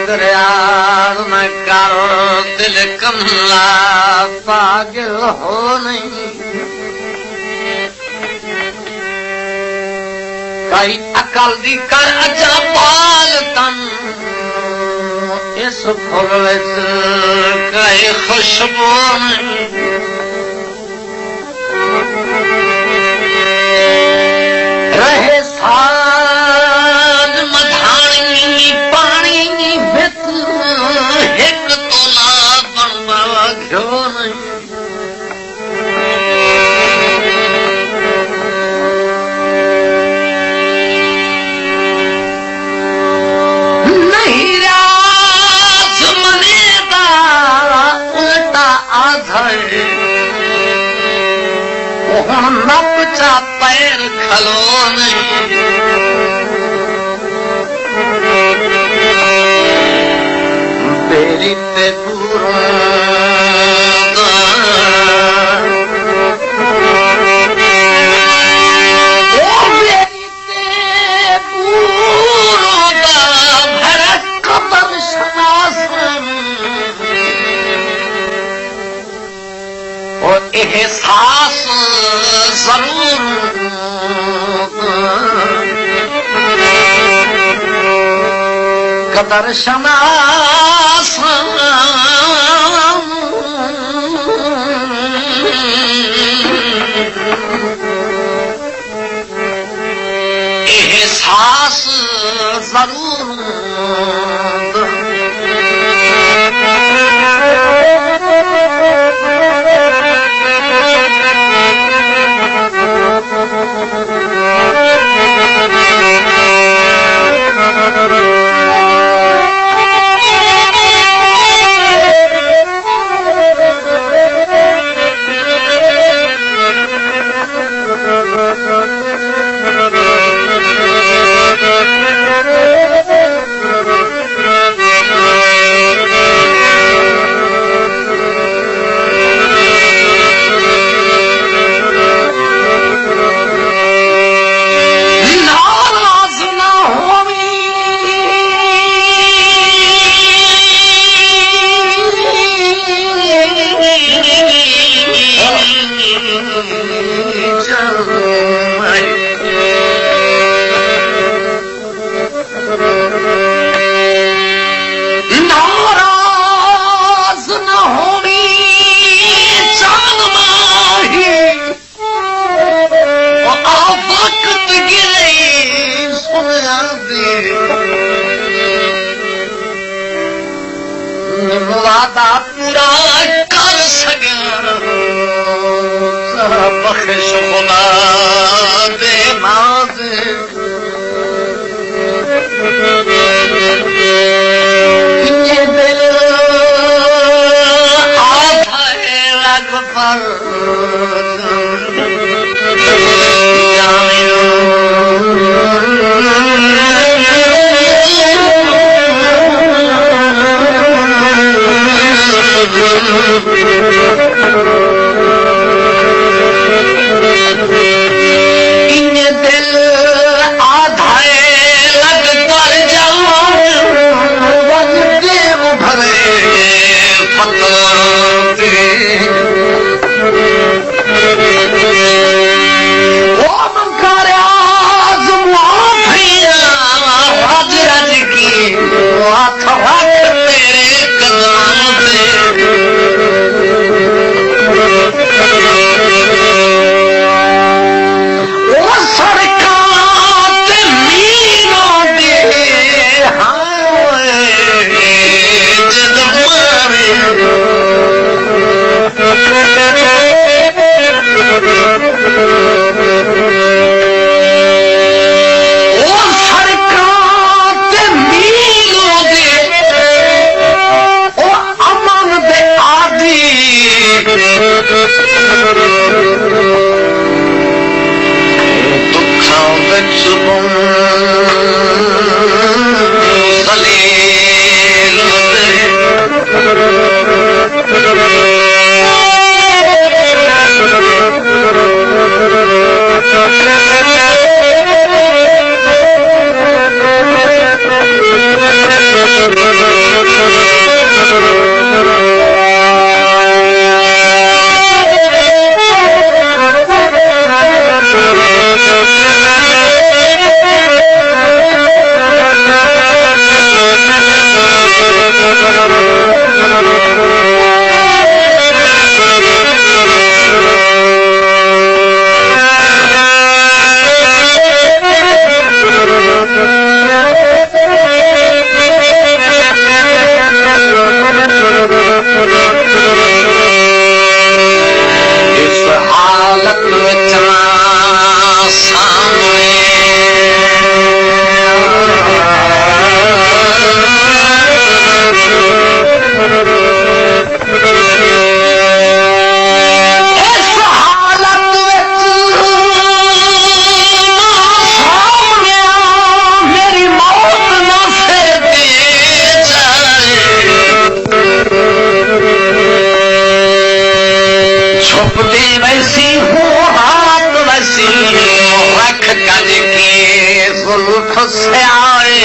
दरियार न करो दिल कमला पागल हो नहीं कई अकल दी कर अजा पाल तन इस फुल विच कई खुशबू नहीं रहे साज मधानी पानी बित एक तोला बनवा घ्यो नहीं नहीं रास मनेदा उल्टा आधर नपचा पैर खलो नहीं बेरी ते पूरा एहसास जरूर कदर शनास एहसास जरूर वादा पूरा कर सकिया बख्श खुदा दे नाज ये दिल आधा रग पर इन दिल आधाए लग कर जाओ देव भरे पते वो मंकाराज मुआफिया राज राज की हाथ हाथ तेरे कदमों पे से आए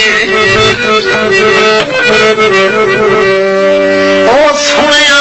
ओ सुनिया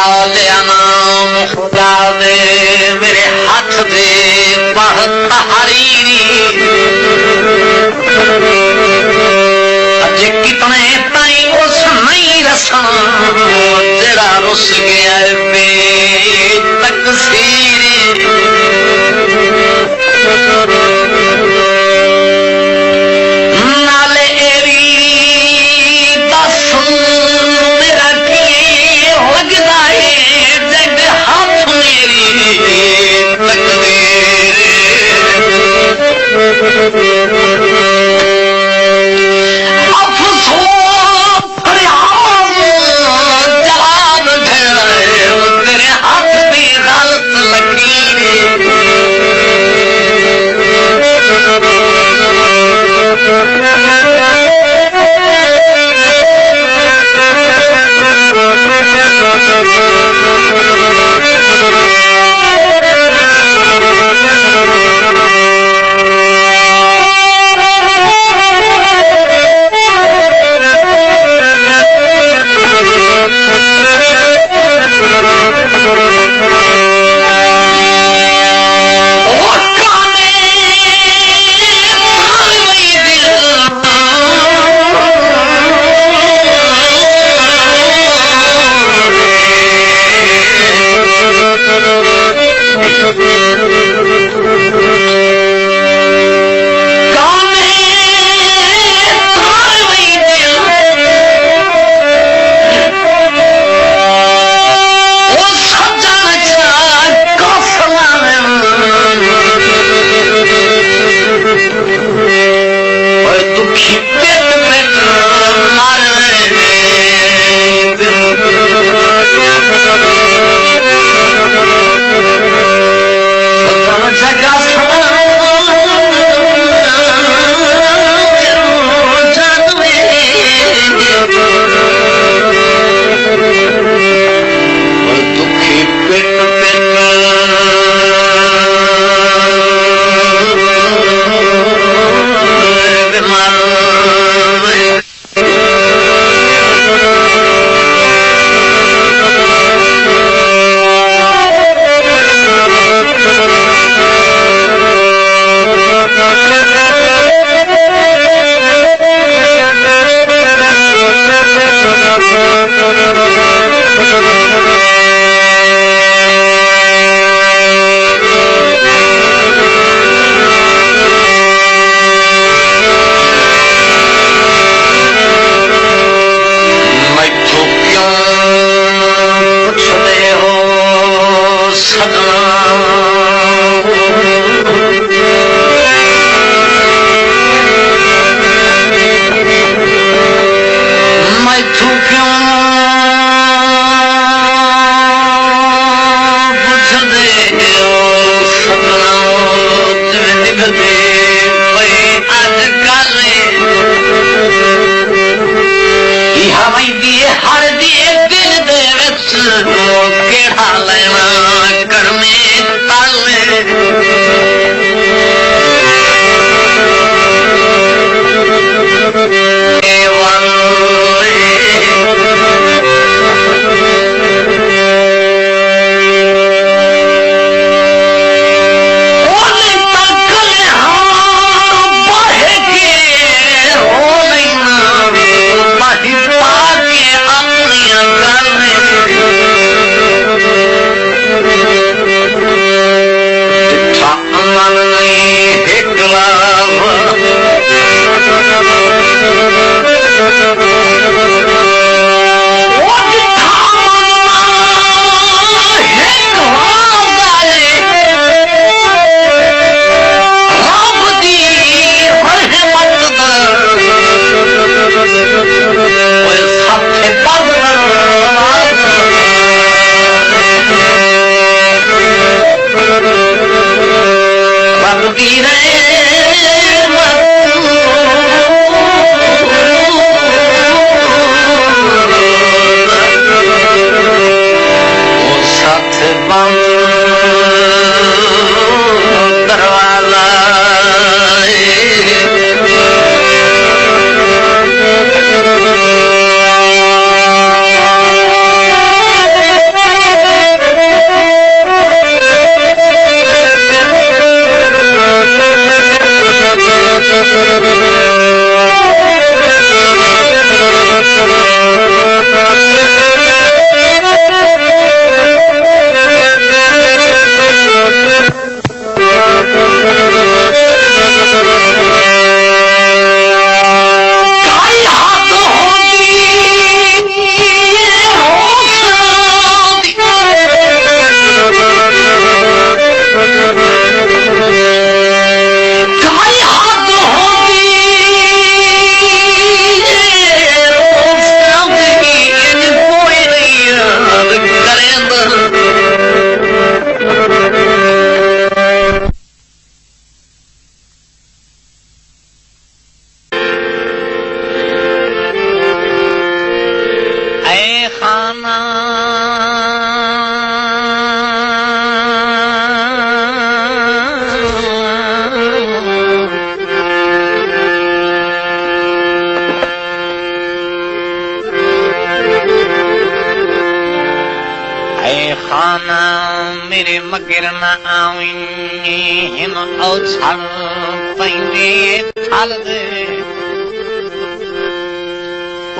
लिया नाम खुदा दे मेरे हाथ दे पढ़ तहरीरी अजे कितने ताई उस नहीं रसन तेरा रुस गया बे तकसीरी नाले एरी दस मेरा की लगदा है जग हाथ मेरी तकदीर अफसोस फरियाद जलाल तेरे हाथ में गलत लकीर खाना खाना मेरे मगर न आवी हिन औछड़ पैंदे थल दे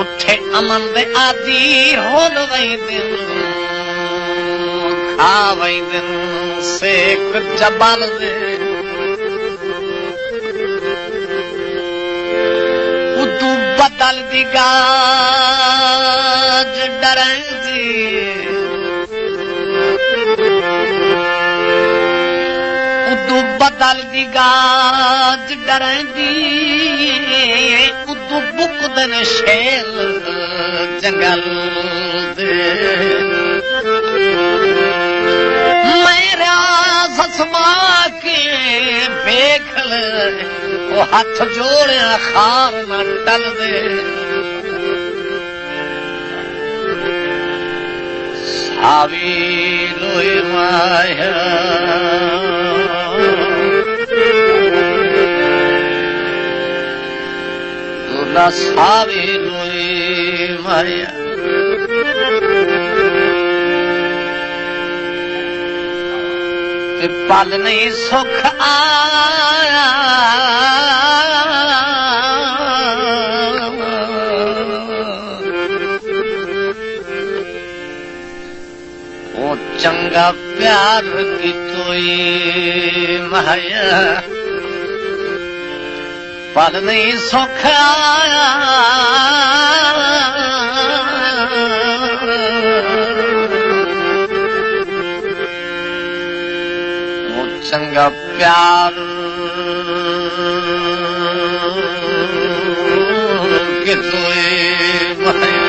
उठे अमन दे आदि होल वैदिन खा वैदिन सेक जबल दे उदू बदल दी गाज डरें दी उदू बदल दी गाज डरेंदी उदू बुकदन शेल जंगल दे मेरा ससमा के बेखल वो हाथ जोड़े खार न टल दे सावी लोए माया तुला सावी लोए माया पल नहीं सुख आया वो चंगा प्यार की तोई माया पल नहीं सुख आया वो चंगा प्यार की तोई माया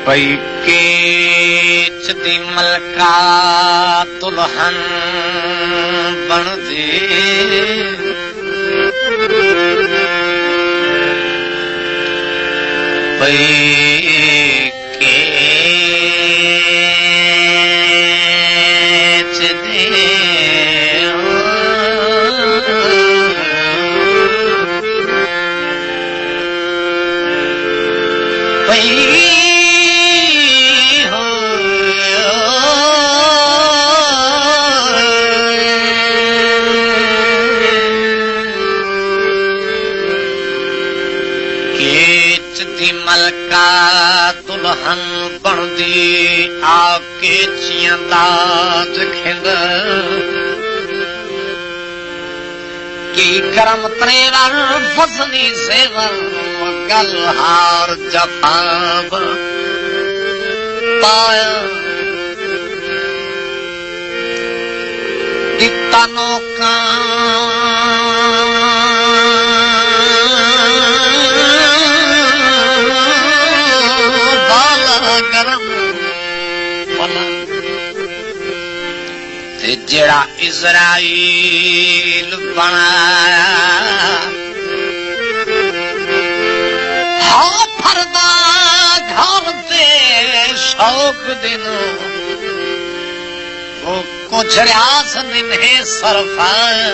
पई केच दी मलका दुल्हन बन दे पई केच दी पई मलका दुल्हन बनदी आके चियां दाज खिंद की करम तेरा फसनी सेवन गल हार जफाब पाया दिता नौका जेड़ा इज़राइल बनाया हाँ फरदा घर ते शौक दिन वो कुछ रियास निन्हे सरफाया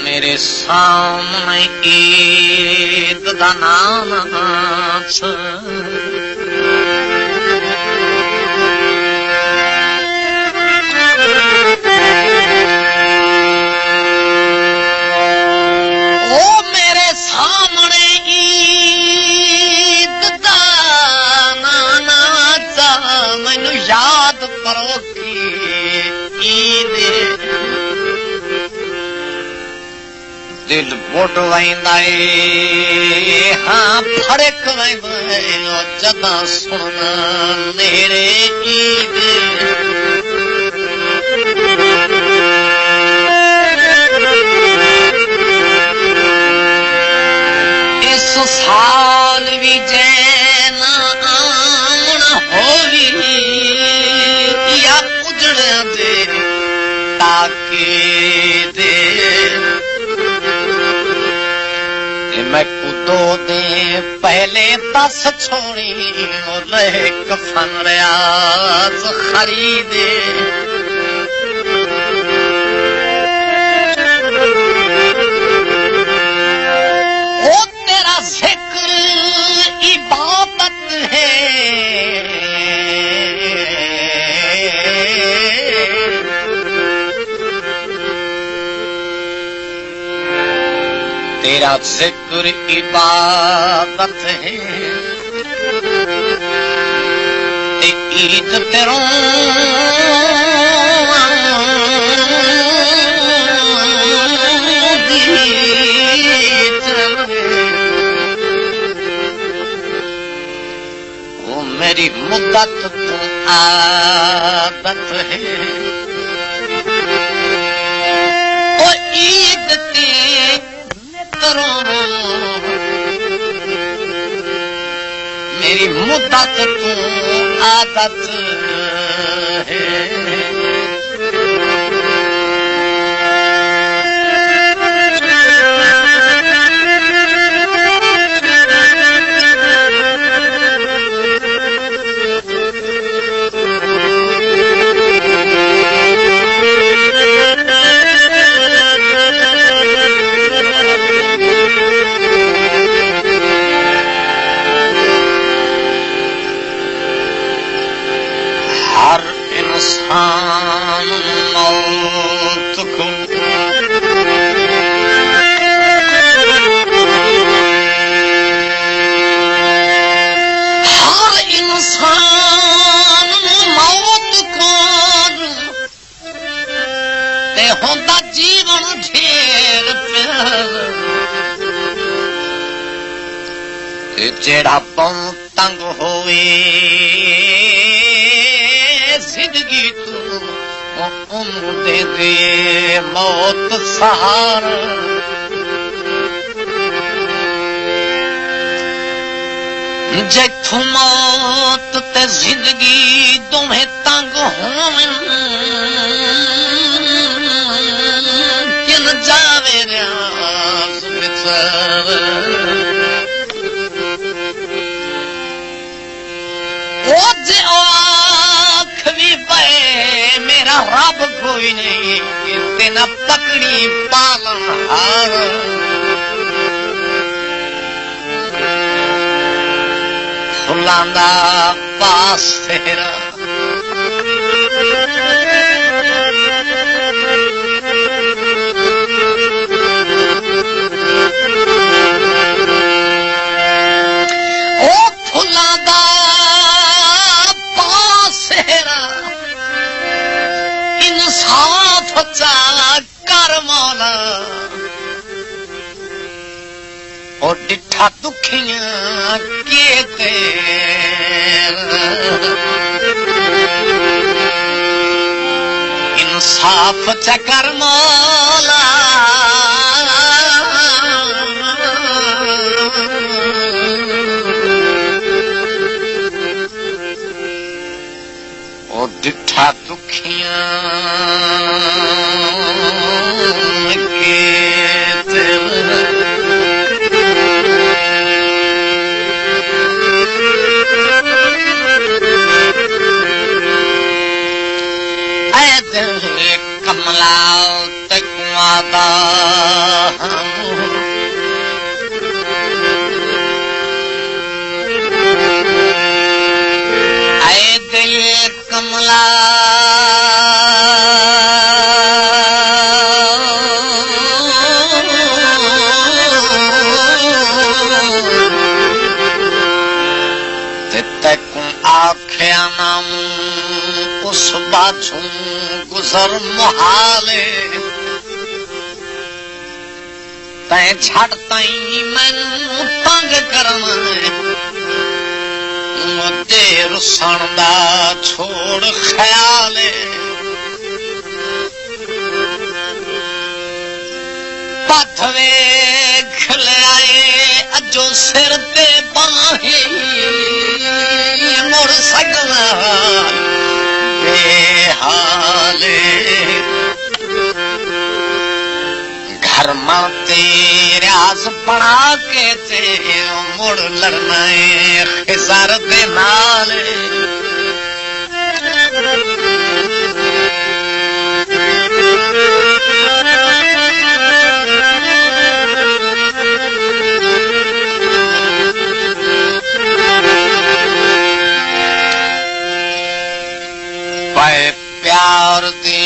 मेरे सामने ईद दा नाच ओ मेरे सामने ईद दा नाच मैनू याद करो की ईद दिल बुढ़ वेंदाए हाँ फड़क वेंदाए जदा सुनना नेरे ईद इस साल भी जैना आन होवी या उजड़ दे ताके दे मैं कुदो दे पहले 10 छोड़ी रहे कफन रियाज खरीदे ओ तेरा जिक्र इबादत है तेरा जिक्र इबादत है ते ईद तेरों वो मेरी मुद्दत तो आदत है ओ ईद ते मेरी मुद्दत तू आदत है इंसान मौत को हर इंसान मौत को ते होंदा जीवन ढेर प्यार ते जेड़ा पौं तंग होवे जिंदगी तू दे दे मौत सहारा जैथू मौत ते जिंदगी दोवें तंग होवन किन जावे रियाज बिचार ओ जे मेरा रब कोई नहीं तेना पकड़ी पालन हार फुलांदा पास तेरा ओ फुलांदा इंसाफ चा कर मौला और डिठा दुखियां के इंसाफ चा कर मौला और डिठा दुखियां कमला तकुआदा आए दिल कमला आख्या नाम उस बाछू गुजर मुहाले तैं छड़ ताई मैनू तंग करना ते रुसण दा छोड़ ख्याल पथ वेख लियाए अजो सिर ते बाहे मुड़ सकना बेहाले घर में तेराज बना के ते मुड़ लड़ना खिसर दे नाल पाए प्यार दी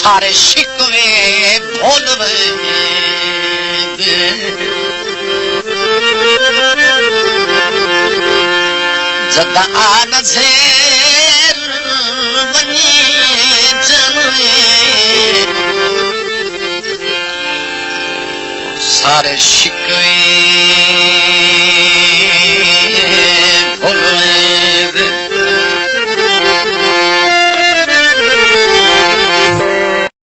सारे शिकवे भूल जदा नज़र वञे सारे शिकवे